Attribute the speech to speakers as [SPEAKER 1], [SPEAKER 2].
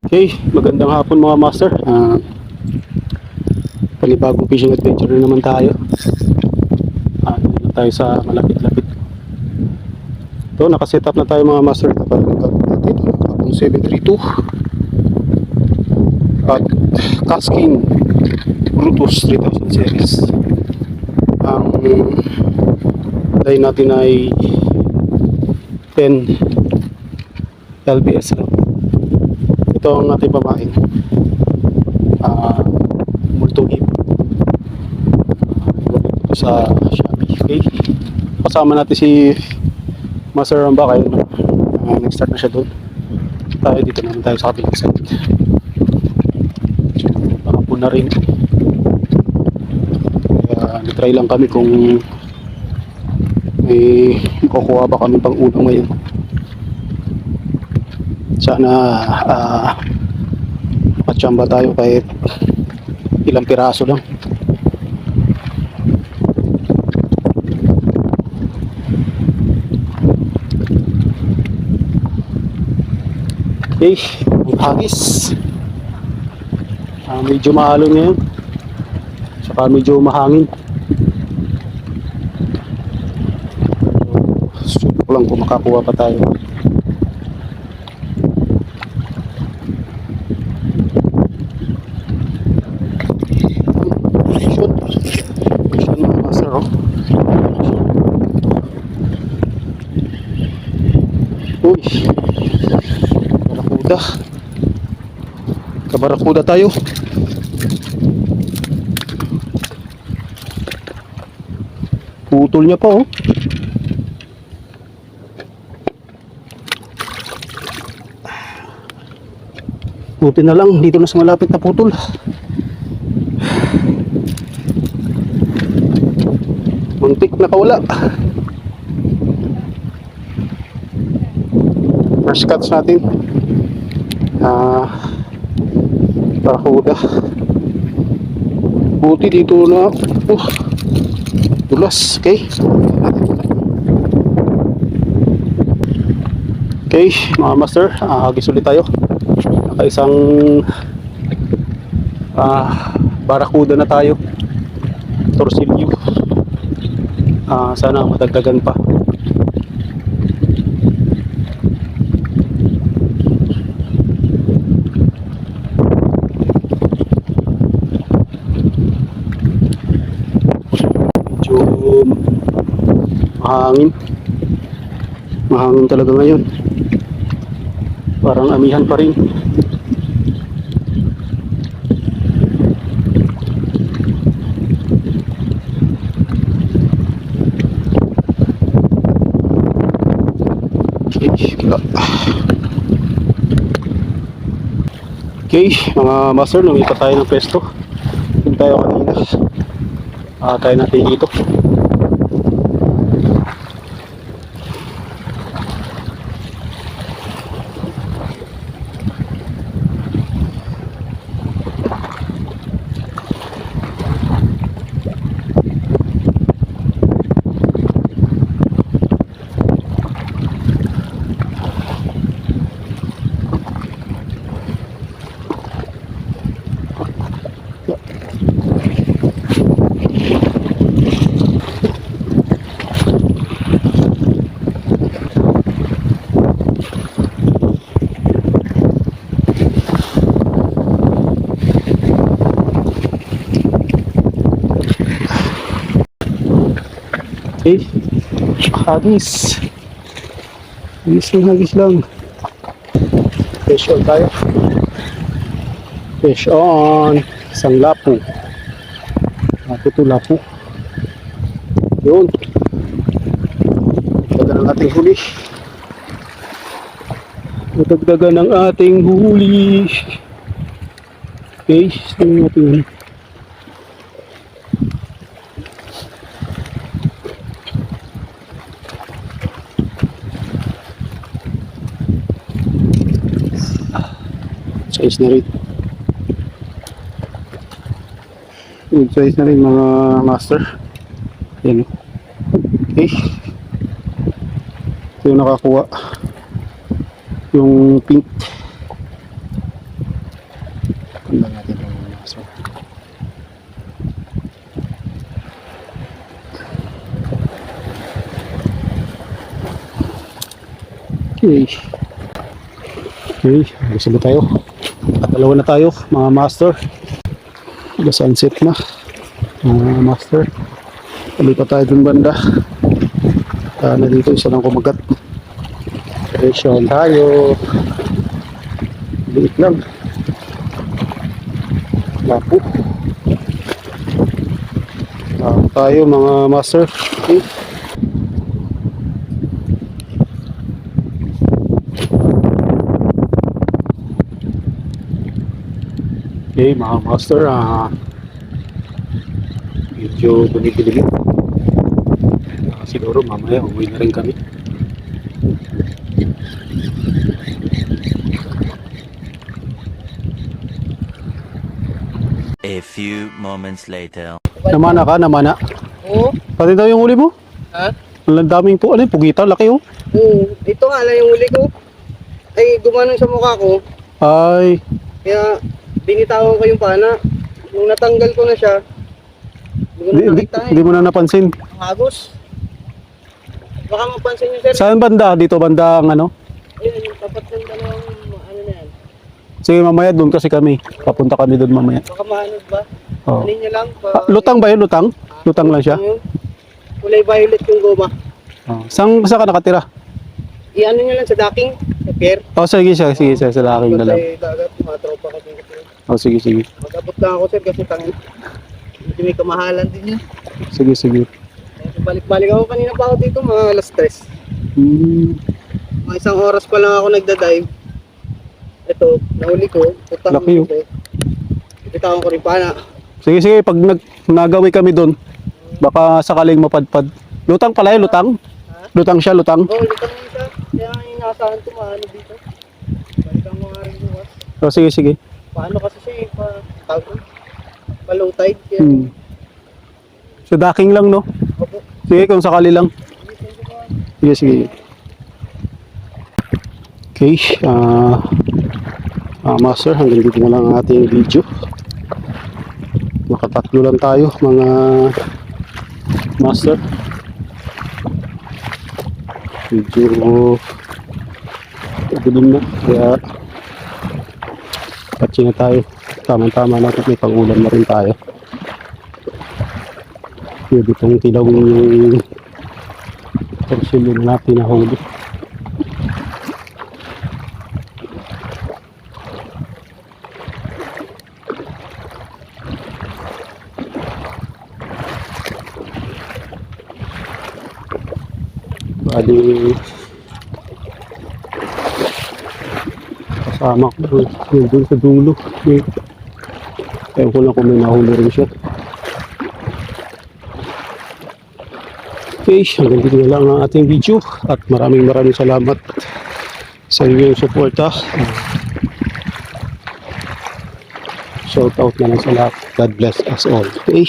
[SPEAKER 1] Okay, magandang hapon mga master. Panibagong fishing adventure na naman tayo. Dito na tayo sa malapit-lapit. Ito, nakaset up na tayo mga master. Kapag 732 at Casking Brutus 3000 series. Ang line natin ay 10 LBS lang. Ito ang ating pamain. Multong hip. Ito sa Shopee. Okay. Kasama natin si Master Ramba kayo. Nag-start na siya doon. Tayo dito naman tayo sa kabilang side. Baka po na rin. Kaya nitry lang kami kung may kukuha ba kami pang ulam ngayon. Sana makatsamba tayo kahit ilang piraso lang. Okay, ang hagis. Medyo mahalon ngayon. Saka medyo mahangin. Subok lang kung makakuha pa tayo. Uy, barakuda. Kabarakuda tayo. Putol niya pa, oh. Buti na lang dito na sa malapit na putol. Muntik na kawala. First cuts natin. Barakuda. Buti dito na. Dulas. Okay. Okay, mga master. Hagis ulit tayo. Nakaisang barakuda na tayo. Torsilyo. Sana madagdagan pa. Mahangin talaga ngayon, parang amihan pa rin. Okay, mga master, lumipat tayo ng pwesto. Hindi tayo kanina. Tayo natin dito. Okay, hagis. Hagis lang. Fish on tayo. Fish on. Isang lapo. Ito lapo. Yun. Dagdagan ng ating huli. Dagdagan ng ating huli. Okay, sino natin yun? Size na rin. Good size na rin mga master. Yan. Okay. Ito yung nakakuha. Yung pink. Tanda natin yung mga master. Okay. Okay, gusto na tayo. Dalawa na tayo, mga master. Sunset na. Mga master. Palipat tayo dun banda. Na dito isa lang kumagat. Presyon tayo. Liit lang. Lapo. Tayo mga master. Okay. Okay, mga master, medyo dumidilim. Siguro mamaya uwi na rin kami.
[SPEAKER 2] A few moments later.
[SPEAKER 1] Namana ka, namana.
[SPEAKER 3] Oo.
[SPEAKER 1] Pati daw yung huli mo?
[SPEAKER 3] Ha?
[SPEAKER 1] Ang daming po, ano yung pugita, laki oh.
[SPEAKER 3] Oo. Ito nga lang yung huli ko. Ay, gumanon sa mukha ko.
[SPEAKER 1] Ay,
[SPEAKER 3] Kaya, binitawan ko yung pana. Nung natanggal ko na siya, hindi ko na nakita
[SPEAKER 1] di mo na napansin.
[SPEAKER 3] Ang agos. Baka mapansin nyo, sir.
[SPEAKER 1] Saan banda? Dito banda ang ano?
[SPEAKER 3] Ayun, yung tapat ng dalawang, ano na yan.
[SPEAKER 1] Sige mamaya doon kasi kami. Papunta kami doon mamaya.
[SPEAKER 3] Baka mahanod ba?
[SPEAKER 1] Oh.
[SPEAKER 3] Ano nyo lang?
[SPEAKER 1] Lutang ba yun? Lutang? Lutang lang siya?
[SPEAKER 3] Kulay violet yung goma.
[SPEAKER 1] Oh. Saan ka nakatira?
[SPEAKER 3] I-ano nyo lang sa docking. Sa pier.
[SPEAKER 1] Oh, sige sa laking na lang.
[SPEAKER 3] Kasi dagat, mga tropa ka din.
[SPEAKER 1] Oh, sige.
[SPEAKER 3] Mag-abot lang ako, sir, kasi tangin. Hindi may kamahalan din yan.
[SPEAKER 1] Sige.
[SPEAKER 3] Balik-balik ako kanina pa ako dito, mga alas 3.
[SPEAKER 1] Hmm.
[SPEAKER 3] Mga isang oras pa lang ako nagda-dive. Ito, nahuli ko.
[SPEAKER 1] Laki yun.
[SPEAKER 3] Bitawan ko rin pana.
[SPEAKER 1] Sige, pag nagawi kami doon, baka sakaling mapadpad. Lutang pala yun, lutang? Lutang siya, lutang?
[SPEAKER 3] Oo, lutang yun siya. Kaya inaasahan ko maano dito. Balikan mo nga rin bukas.
[SPEAKER 1] Oh, sige.
[SPEAKER 3] Paano kasi siya eh, pa-low tide. Kaya,
[SPEAKER 1] So, docking lang, no?
[SPEAKER 3] opo.
[SPEAKER 1] Sige, kung sakali lang. Sige. Okay, master, hanggang dito na lang ang ating video. Nakatatlo lang tayo, mga master. Medyo dilim na, kaya patsi na tayo. Tama-tama natin, may pag-ulam na rin tayo. Pwede itong tilawin yung porsilyon natin na huli. Bali, kasama ko doon sa dulo. Ewan ko lang kung may nahuli rin siya. Okay, hanggang dito na lang ang ating video at maraming salamat sa inyong suporta. Shout out na lang sa lahat. God bless us all. Okay.